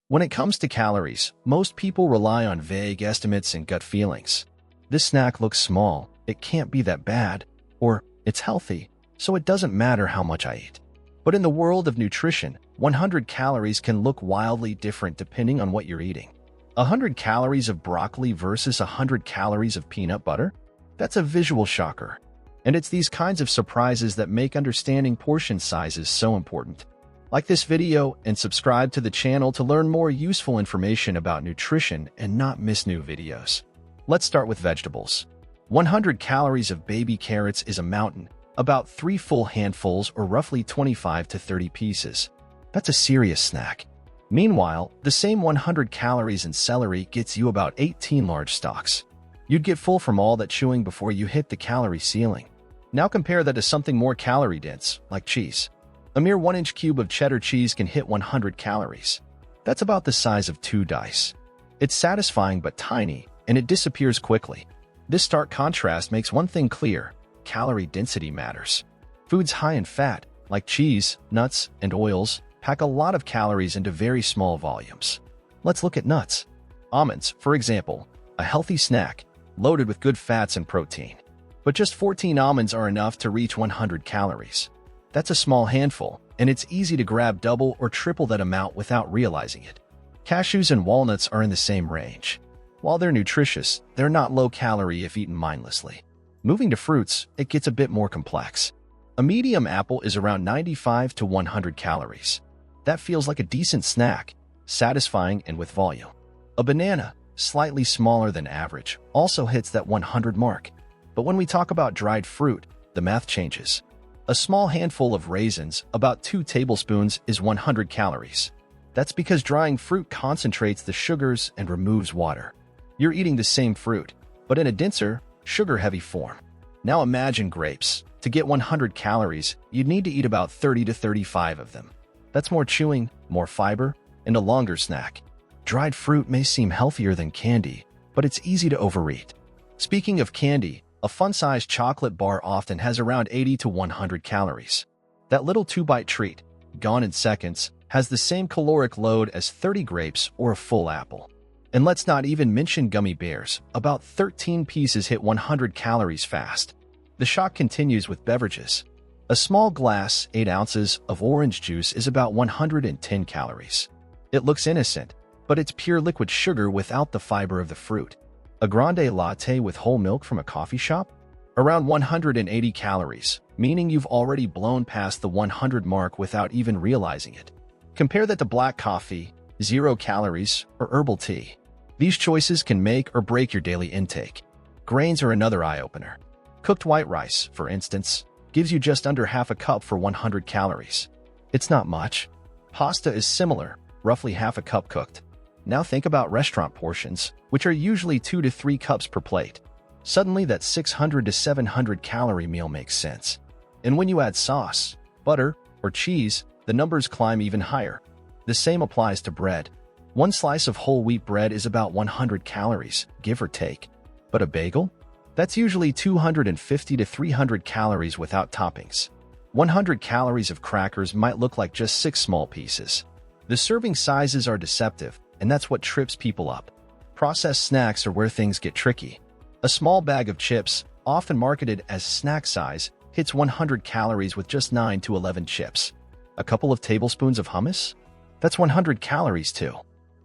When it comes to calories, most people rely on vague estimates and gut feelings. This snack looks small, it can't be that bad, or it's healthy, so it doesn't matter how much I eat. But in the world of nutrition, 100 calories can look wildly different depending on what you're eating. 100 calories of broccoli versus 100 calories of peanut butter? That's a visual shocker. And it's these kinds of surprises that make understanding portion sizes so important. Like this video and subscribe to the channel to learn more useful information about nutrition and not miss new videos. Let's start with vegetables. 100 calories of baby carrots is a mountain, about 3 full handfuls or roughly 25 to 30 pieces. That's a serious snack. Meanwhile, the same 100 calories in celery gets you about 18 large stalks. You'd get full from all that chewing before you hit the calorie ceiling. Now compare that to something more calorie-dense, like cheese. A mere 1-inch cube of cheddar cheese can hit 100 calories. That's about the size of 2 dice. It's satisfying but tiny, and it disappears quickly. This stark contrast makes one thing clear: calorie density matters. Foods high in fat, like cheese, nuts, and oils, pack a lot of calories into very small volumes. Let's look at nuts. Almonds, for example, a healthy snack, loaded with good fats and protein. But just 14 almonds are enough to reach 100 calories. That's a small handful, and it's easy to grab double or triple that amount without realizing it. Cashews and walnuts are in the same range. While they're nutritious, they're not low-calorie if eaten mindlessly. Moving to fruits, it gets a bit more complex. A medium apple is around 95 to 100 calories. That feels like a decent snack, satisfying and with volume. A banana, slightly smaller than average, also hits that 100 mark. But when we talk about dried fruit, the math changes. A small handful of raisins, about 2 tablespoons, is 100 calories. That's because drying fruit concentrates the sugars and removes water. You're eating the same fruit, but in a denser, sugar-heavy form. Now imagine grapes. To get 100 calories, you'd need to eat about 30 to 35 of them. That's more chewing, more fiber, and a longer snack. Dried fruit may seem healthier than candy, but it's easy to overeat. Speaking of candy, a fun-sized chocolate bar often has around 80 to 100 calories. That little 2-bite treat, gone in seconds, has the same caloric load as 30 grapes or a full apple. And let's not even mention gummy bears. About 13 pieces hit 100 calories fast. The shock continues with beverages. A small glass, 8 ounces, of orange juice is about 110 calories. It looks innocent, but it's pure liquid sugar without the fiber of the fruit. A grande latte with whole milk from a coffee shop? Around 180 calories, meaning you've already blown past the 100 mark without even realizing it. Compare that to black coffee, 0 calories, or herbal tea. These choices can make or break your daily intake. Grains are another eye-opener. Cooked white rice, for instance, gives you just under half a cup for 100 calories. It's not much. Pasta is similar, roughly half a cup cooked. Now think about restaurant portions, which are usually 2 to 3 cups per plate. Suddenly that 600 to 700 calorie meal makes sense. And when you add sauce, butter, or cheese, the numbers climb even higher. The same applies to bread. One slice of whole wheat bread is about 100 calories, give or take. But a bagel? That's usually 250 to 300 calories without toppings. 100 calories of crackers might look like just 6 small pieces. The serving sizes are deceptive, and that's what trips people up. Processed snacks are where things get tricky. A small bag of chips, often marketed as snack size, hits 100 calories with just 9 to 11 chips. A couple of tablespoons of hummus? That's 100 calories too.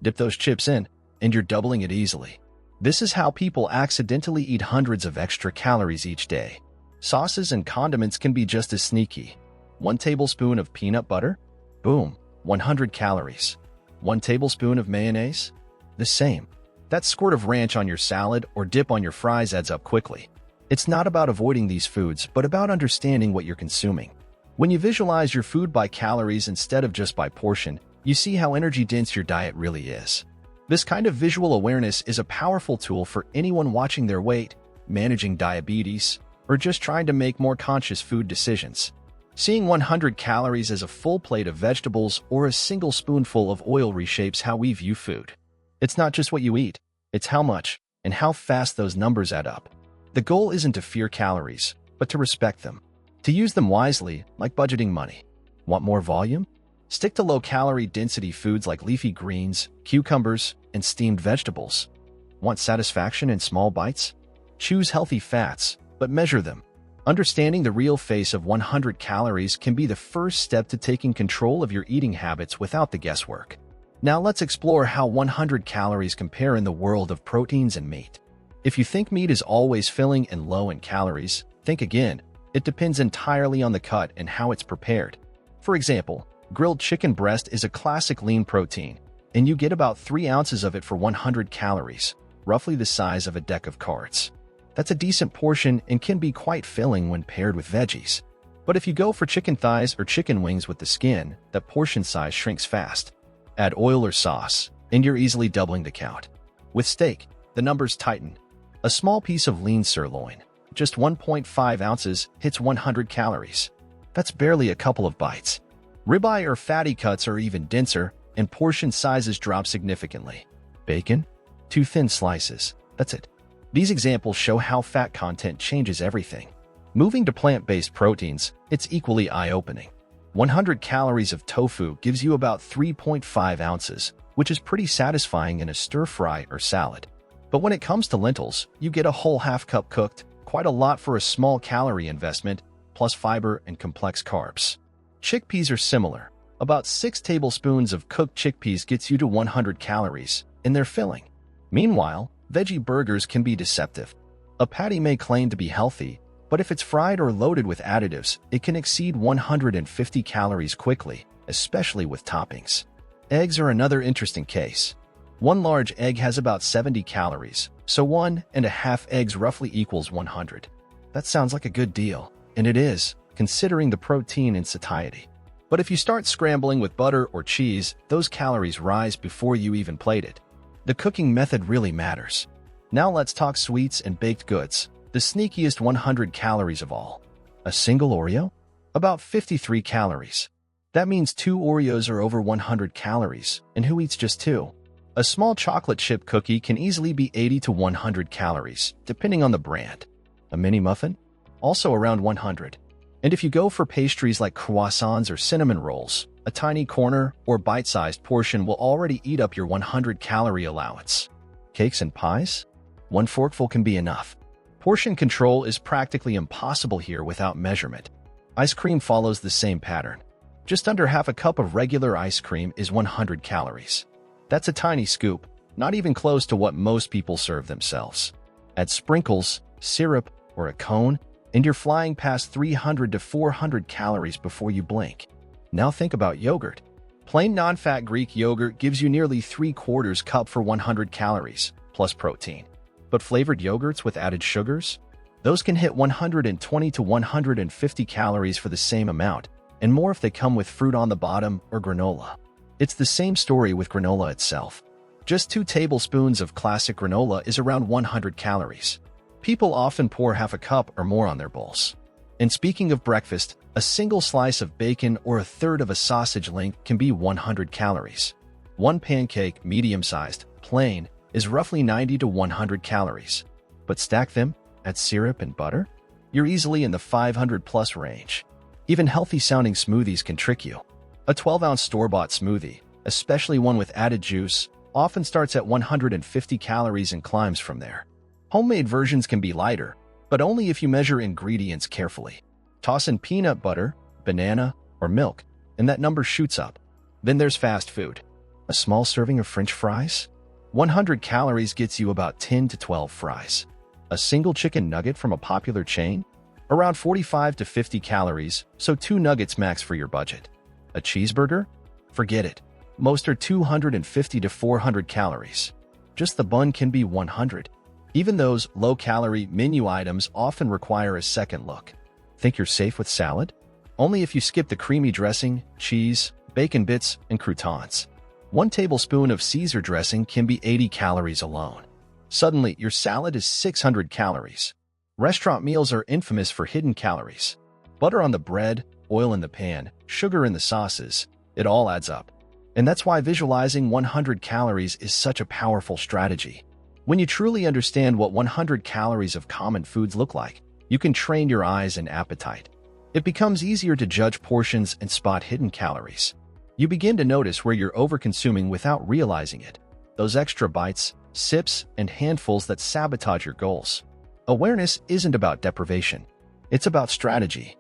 Dip those chips in, and you're doubling it easily. This is how people accidentally eat hundreds of extra calories each day. Sauces and condiments can be just as sneaky. 1 tablespoon of peanut butter? Boom, 100 calories. 1 tablespoon of mayonnaise? The same. That squirt of ranch on your salad or dip on your fries adds up quickly. It's not about avoiding these foods, but about understanding what you're consuming. When you visualize your food by calories instead of just by portion, you see how energy-dense your diet really is. This kind of visual awareness is a powerful tool for anyone watching their weight, managing diabetes, or just trying to make more conscious food decisions. Seeing 100 calories as a full plate of vegetables or a single spoonful of oil reshapes how we view food. It's not just what you eat, it's how much and how fast those numbers add up. The goal isn't to fear calories, but to respect them. To use them wisely, like budgeting money. Want more volume? Stick to low-calorie density foods like leafy greens, cucumbers, and steamed vegetables. Want satisfaction in small bites? Choose healthy fats, but measure them. Understanding the real face of 100 calories can be the first step to taking control of your eating habits without the guesswork. Now let's explore how 100 calories compare in the world of proteins and meat. If you think meat is always filling and low in calories, think again. It depends entirely on the cut and how it's prepared. For example, grilled chicken breast is a classic lean protein, and you get about 3 ounces of it for 100 calories, roughly the size of a deck of cards. That's a decent portion and can be quite filling when paired with veggies. But if you go for chicken thighs or chicken wings with the skin, that portion size shrinks fast. Add oil or sauce, and you're easily doubling the count. With steak, the numbers tighten. A small piece of lean sirloin, just 1.5 ounces, hits 100 calories. That's barely a couple of bites. Ribeye or fatty cuts are even denser, and portion sizes drop significantly. Bacon? 2 thin slices. That's it. These examples show how fat content changes everything. Moving to plant-based proteins, it's equally eye-opening. 100 calories of tofu gives you about 3.5 ounces, which is pretty satisfying in a stir-fry or salad. But when it comes to lentils, you get a whole half cup cooked, quite a lot for a small calorie investment, plus fiber and complex carbs. Chickpeas are similar. About 6 tablespoons of cooked chickpeas gets you to 100 calories, and they're filling. Meanwhile, veggie burgers can be deceptive. A patty may claim to be healthy, but if it's fried or loaded with additives, it can exceed 150 calories quickly, especially with toppings. Eggs are another interesting case. 1 large egg has about 70 calories, so 1.5 eggs roughly equals 100. That sounds like a good deal, and it is, considering the protein and satiety. But if you start scrambling with butter or cheese, those calories rise before you even plate it. The cooking method really matters. Now let's talk sweets and baked goods, the sneakiest 100 calories of all. A single Oreo? About 53 calories. That means 2 Oreos are over 100 calories, and who eats just 2? A small chocolate chip cookie can easily be 80 to 100 calories, depending on the brand. A mini muffin? Also around 100. And if you go for pastries like croissants or cinnamon rolls, a tiny corner or bite-sized portion will already eat up your 100-calorie allowance. Cakes and pies? 1 forkful can be enough. Portion control is practically impossible here without measurement. Ice cream follows the same pattern. Just under half a cup of regular ice cream is 100 calories. That's a tiny scoop, not even close to what most people serve themselves. Add sprinkles, syrup, or a cone, and you're flying past 300 to 400 calories before you blink. Now think about yogurt. Plain non-fat Greek yogurt gives you nearly 3/4 cup for 100 calories, plus protein. But flavored yogurts with added sugars? Those can hit 120 to 150 calories for the same amount, and more if they come with fruit on the bottom or granola. It's the same story with granola itself. Just 2 tablespoons of classic granola is around 100 calories. People often pour half a cup or more on their bowls. And speaking of breakfast, a single slice of bacon or a third of a sausage link can be 100 calories. 1 pancake, medium-sized, plain, is roughly 90 to 100 calories. But stack them, add syrup and butter, you're easily in the 500-plus range. Even healthy-sounding smoothies can trick you. A 12-ounce store-bought smoothie, especially one with added juice, often starts at 150 calories and climbs from there. Homemade versions can be lighter, but only if you measure ingredients carefully. Toss in peanut butter, banana, or milk, and that number shoots up. Then there's fast food. A small serving of French fries? 100 calories gets you about 10 to 12 fries. A single chicken nugget from a popular chain? Around 45 to 50 calories, so 2 nuggets max for your budget. A cheeseburger? Forget it. Most are 250 to 400 calories. Just the bun can be 100. Even those low-calorie menu items often require a second look. Think you're safe with salad? Only if you skip the creamy dressing, cheese, bacon bits, and croutons. 1 tablespoon of Caesar dressing can be 80 calories alone. Suddenly, your salad is 600 calories. Restaurant meals are infamous for hidden calories. Butter on the bread, oil in the pan, sugar in the sauces, it all adds up. And that's why visualizing 100 calories is such a powerful strategy. When you truly understand what 100 calories of common foods look like, you can train your eyes and appetite. It becomes easier to judge portions and spot hidden calories. You begin to notice where you're overconsuming without realizing it. Those extra bites, sips, and handfuls that sabotage your goals. Awareness isn't about deprivation. It's about strategy.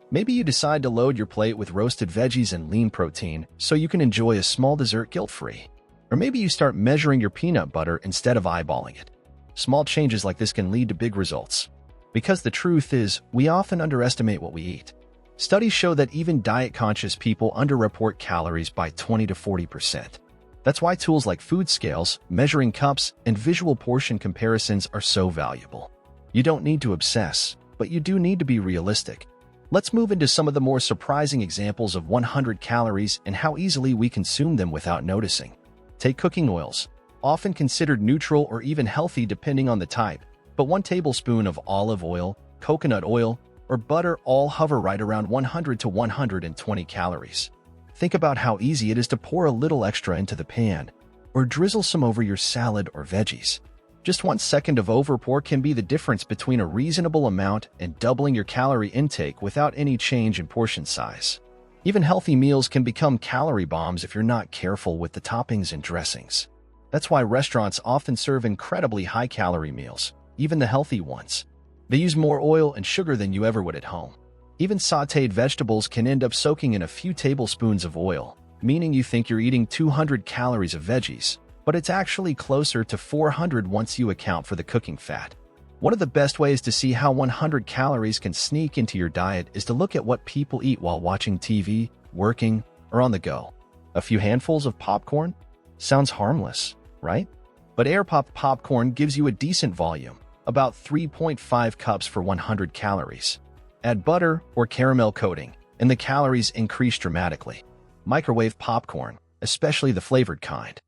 Maybe you decide to load your plate with roasted veggies and lean protein so you can enjoy a small dessert guilt-free. Or maybe you start measuring your peanut butter instead of eyeballing it. Small changes like this can lead to big results. Because the truth is, we often underestimate what we eat. Studies show that even diet-conscious people underreport calories by 20 to 40%. That's why tools like food scales, measuring cups, and visual portion comparisons are so valuable. You don't need to obsess, but you do need to be realistic. Let's move into some of the more surprising examples of 100 calories and how easily we consume them without noticing. Take cooking oils, often considered neutral or even healthy depending on the type, but 1 tablespoon of olive oil, coconut oil, or butter all hover right around 100 to 120 calories. Think about how easy it is to pour a little extra into the pan, or drizzle some over your salad or veggies. Just 1 second of overpour can be the difference between a reasonable amount and doubling your calorie intake without any change in portion size. Even healthy meals can become calorie bombs if you're not careful with the toppings and dressings. That's why restaurants often serve incredibly high-calorie meals, even the healthy ones. They use more oil and sugar than you ever would at home. Even sautéed vegetables can end up soaking in a few tablespoons of oil, meaning you think you're eating 200 calories of veggies, but it's actually closer to 400 once you account for the cooking fat. One of the best ways to see how 100 calories can sneak into your diet is to look at what people eat while watching TV, working, or on the go. A few handfuls of popcorn? Sounds harmless, right? But air-popped popcorn gives you a decent volume, about 3.5 cups for 100 calories. Add butter or caramel coating, and the calories increase dramatically. Microwave popcorn, especially the flavored kind,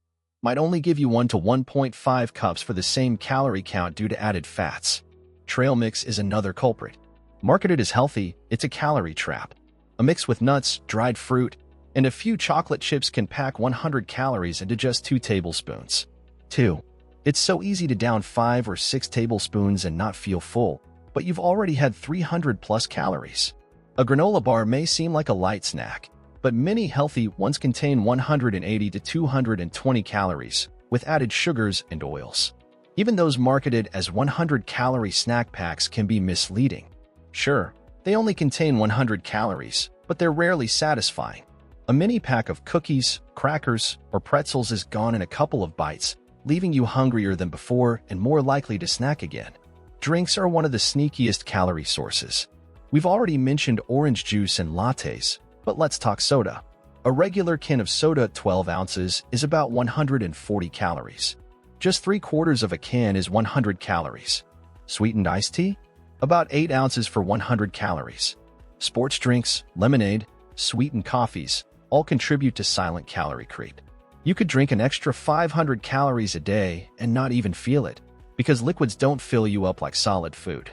might only give you 1 to 1.5 cups for the same calorie count due to added fats. Trail mix is another culprit. Marketed as healthy, it's a calorie trap. A mix with nuts, dried fruit, and a few chocolate chips can pack 100 calories into just 2 tablespoons. 2. It's so easy to down 5 or 6 tablespoons and not feel full, but you've already had 300 plus calories. A granola bar may seem like a light snack, but many healthy ones contain 180 to 220 calories, with added sugars and oils. Even those marketed as 100-calorie snack packs can be misleading. Sure, they only contain 100 calories, but they're rarely satisfying. A mini pack of cookies, crackers, or pretzels is gone in a couple of bites, leaving you hungrier than before and more likely to snack again. Drinks are one of the sneakiest calorie sources. We've already mentioned orange juice and lattes, but let's talk soda. A regular can of soda, 12 ounces, is about 140 calories. Just 3/4 of a can is 100 calories. Sweetened iced tea? About 8 ounces for 100 calories. Sports drinks, lemonade, sweetened coffees all contribute to silent calorie creep. You could drink an extra 500 calories a day and not even feel it, because liquids don't fill you up like solid food.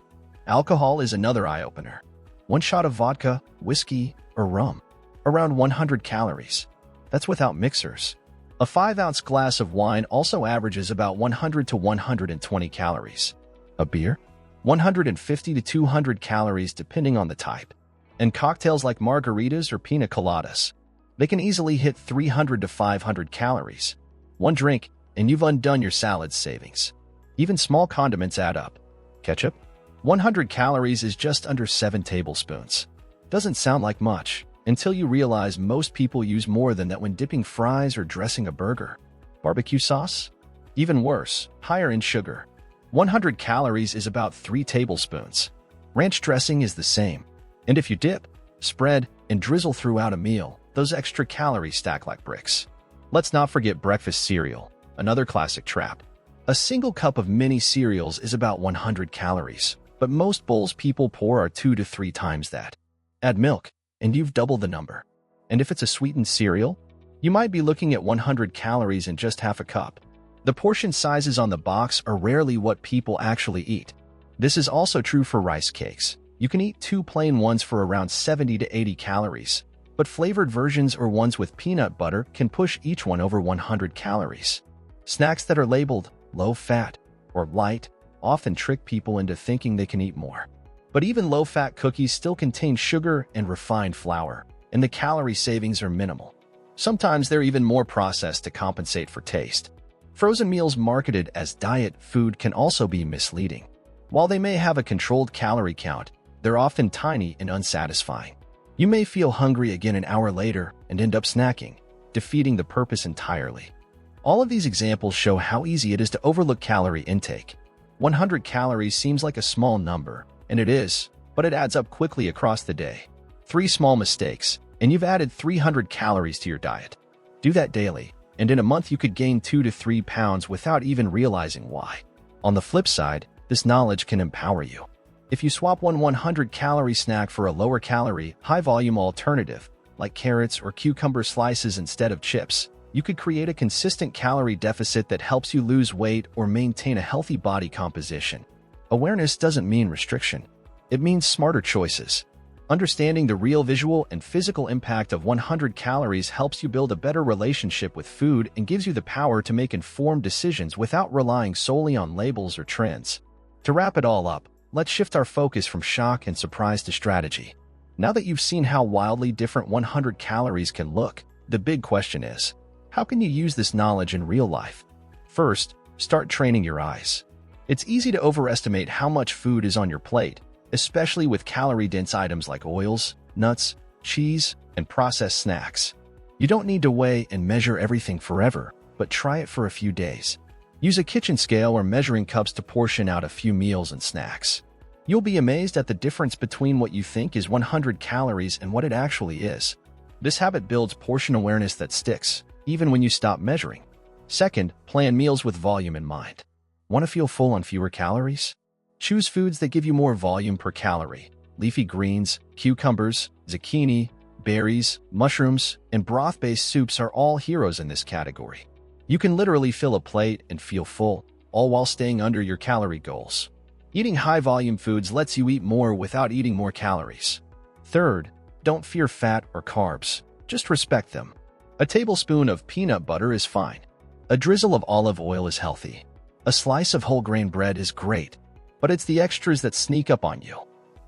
Alcohol is another eye-opener. 1 shot of vodka, whiskey, or rum, around 100 calories. That's without mixers. A 5-ounce glass of wine also averages about 100 to 120 calories. A beer? 150 to 200 calories depending on the type. And cocktails like margaritas or pina coladas, they can easily hit 300 to 500 calories. 1 drink, and you've undone your salad savings. Even small condiments add up. Ketchup? 100 calories is just under 7 tablespoons. Doesn't sound like much, until you realize most people use more than that when dipping fries or dressing a burger. Barbecue sauce? Even worse, higher in sugar. 100 calories is about 3 tablespoons. Ranch dressing is the same. And if you dip, spread, and drizzle throughout a meal, those extra calories stack like bricks. Let's not forget breakfast cereal, another classic trap. A single cup of mini cereals is about 100 calories, but most bowls people pour are 2 to 3 times that. Add milk, and you've doubled the number. And if it's a sweetened cereal, you might be looking at 100 calories in just half a cup. The portion sizes on the box are rarely what people actually eat. This is also true for rice cakes. You can eat 2 plain ones for around 70 to 80 calories, but flavored versions or ones with peanut butter can push each one over 100 calories. Snacks that are labeled low-fat or light often trick people into thinking they can eat more. But even low-fat cookies still contain sugar and refined flour, and the calorie savings are minimal. Sometimes they're even more processed to compensate for taste. Frozen meals marketed as diet food can also be misleading. While they may have a controlled calorie count, they're often tiny and unsatisfying. You may feel hungry again an hour later and end up snacking, defeating the purpose entirely. All of these examples show how easy it is to overlook calorie intake. 100 calories seems like a small number, and it is, but it adds up quickly across the day. 3 small mistakes, and you've added 300 calories to your diet. Do that daily, and in a month you could gain 2 to 3 pounds without even realizing why. On the flip side, this knowledge can empower you. If you swap one 100-calorie snack for a lower-calorie, high-volume alternative, like carrots or cucumber slices instead of chips, you could create a consistent calorie deficit that helps you lose weight or maintain a healthy body composition. Awareness doesn't mean restriction. It means smarter choices. Understanding the real visual and physical impact of 100 calories helps you build a better relationship with food and gives you the power to make informed decisions without relying solely on labels or trends. To wrap it all up, let's shift our focus from shock and surprise to strategy. Now that you've seen how wildly different 100 calories can look, the big question is, how can you use this knowledge in real life? First, start training your eyes. It's easy to overestimate how much food is on your plate, especially with calorie-dense items like oils, nuts, cheese, and processed snacks. You don't need to weigh and measure everything forever, but try it for a few days. Use a kitchen scale or measuring cups to portion out a few meals and snacks. You'll be amazed at the difference between what you think is 100 calories and what it actually is. This habit builds portion awareness that sticks, even when you stop measuring. Second, plan meals with volume in mind. Want to feel full on fewer calories? Choose foods that give you more volume per calorie. Leafy greens, cucumbers, zucchini, berries, mushrooms, and broth-based soups are all heroes in this category. You can literally fill a plate and feel full, all while staying under your calorie goals. Eating high-volume foods lets you eat more without eating more calories. Third, don't fear fat or carbs. Just respect them. A tablespoon of peanut butter is fine. A drizzle of olive oil is healthy. A slice of whole grain bread is great, but it's the extras that sneak up on you.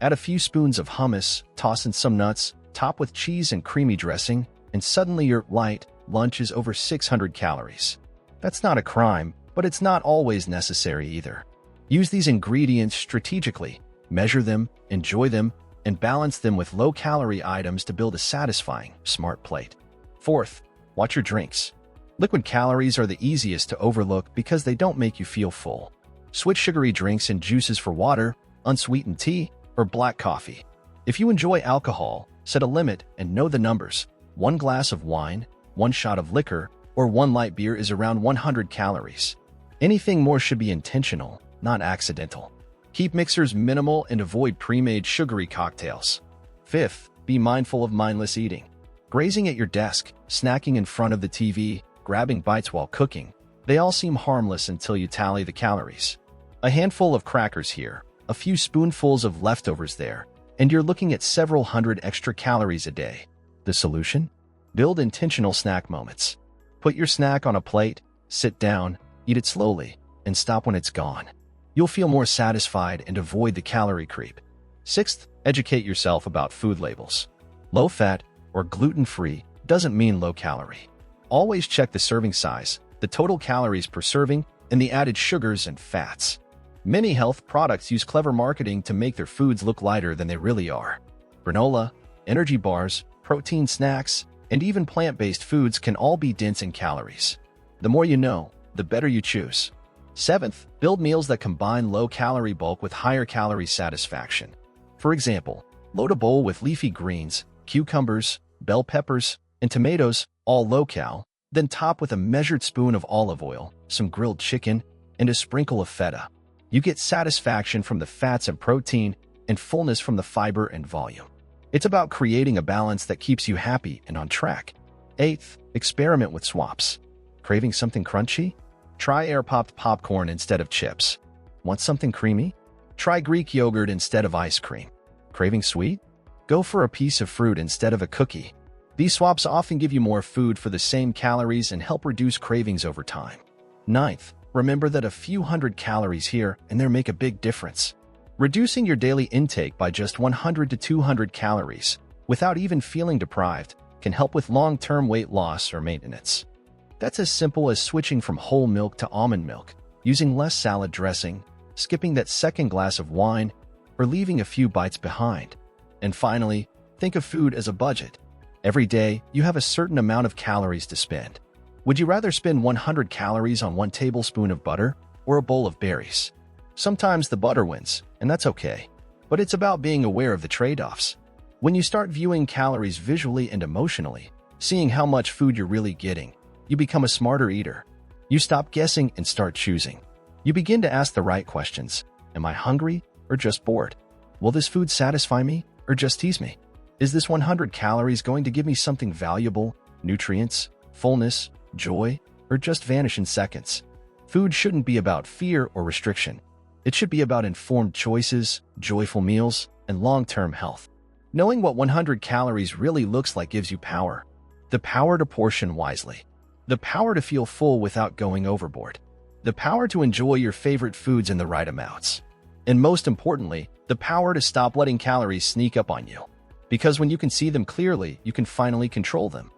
Add a few spoons of hummus, toss in some nuts, top with cheese and creamy dressing, and suddenly your light lunch is over 600 calories. That's not a crime, but it's not always necessary either. Use these ingredients strategically, measure them, enjoy them, and balance them with low-calorie items to build a satisfying, smart plate. Fourth, watch your drinks. Liquid calories are the easiest to overlook because they don't make you feel full. Switch sugary drinks and juices for water, unsweetened tea, or black coffee. If you enjoy alcohol, set a limit and know the numbers. 1 glass of wine, 1 shot of liquor, or 1 light beer is around 100 calories. Anything more should be intentional, not accidental. Keep mixers minimal and avoid pre-made sugary cocktails. Fifth, be mindful of mindless eating. Grazing at your desk, snacking in front of the TV, grabbing bites while cooking, they all seem harmless until you tally the calories. A handful of crackers here, a few spoonfuls of leftovers there, and you're looking at several hundred extra calories a day. The solution? Build intentional snack moments. Put your snack on a plate, sit down, eat it slowly, and stop when it's gone. You'll feel more satisfied and avoid the calorie creep. Sixth, educate yourself about food labels. Low-fat or gluten-free doesn't mean low-calorie. Always check the serving size, the total calories per serving, and the added sugars and fats. Many health products use clever marketing to make their foods look lighter than they really are. Granola, energy bars, protein snacks, and even plant-based foods can all be dense in calories. The more you know, the better you choose. Seventh, build meals that combine low-calorie bulk with higher calorie satisfaction. For example, load a bowl with leafy greens, cucumbers, bell peppers, and tomatoes, all low-cal, then top with a measured spoon of olive oil, some grilled chicken, and a sprinkle of feta. You get satisfaction from the fats and protein, and fullness from the fiber and volume. It's about creating a balance that keeps you happy and on track. Eighth, experiment with swaps. Craving something crunchy? Try air-popped popcorn instead of chips. Want something creamy? Try Greek yogurt instead of ice cream. Craving sweet? Go for a piece of fruit instead of a cookie. These swaps often give you more food for the same calories and help reduce cravings over time. Ninth, remember that a few hundred calories here and there make a big difference. Reducing your daily intake by just 100 to 200 calories, without even feeling deprived, can help with long-term weight loss or maintenance. That's as simple as switching from whole milk to almond milk, using less salad dressing, skipping that second glass of wine, or leaving a few bites behind. And finally, think of food as a budget. Every day, you have a certain amount of calories to spend. Would you rather spend 100 calories on 1 tablespoon of butter or a bowl of berries? Sometimes the butter wins, and that's okay. But it's about being aware of the trade-offs. When you start viewing calories visually and emotionally, seeing how much food you're really getting, you become a smarter eater. You stop guessing and start choosing. You begin to ask the right questions. Am I hungry or just bored? Will this food satisfy me or just tease me? Is this 100 calories going to give me something valuable, nutrients, fullness, joy, or just vanish in seconds? Food shouldn't be about fear or restriction. It should be about informed choices, joyful meals, and long-term health. Knowing what 100 calories really looks like gives you power. The power to portion wisely. The power to feel full without going overboard. The power to enjoy your favorite foods in the right amounts. And most importantly, the power to stop letting calories sneak up on you. Because when you can see them clearly, you can finally control them.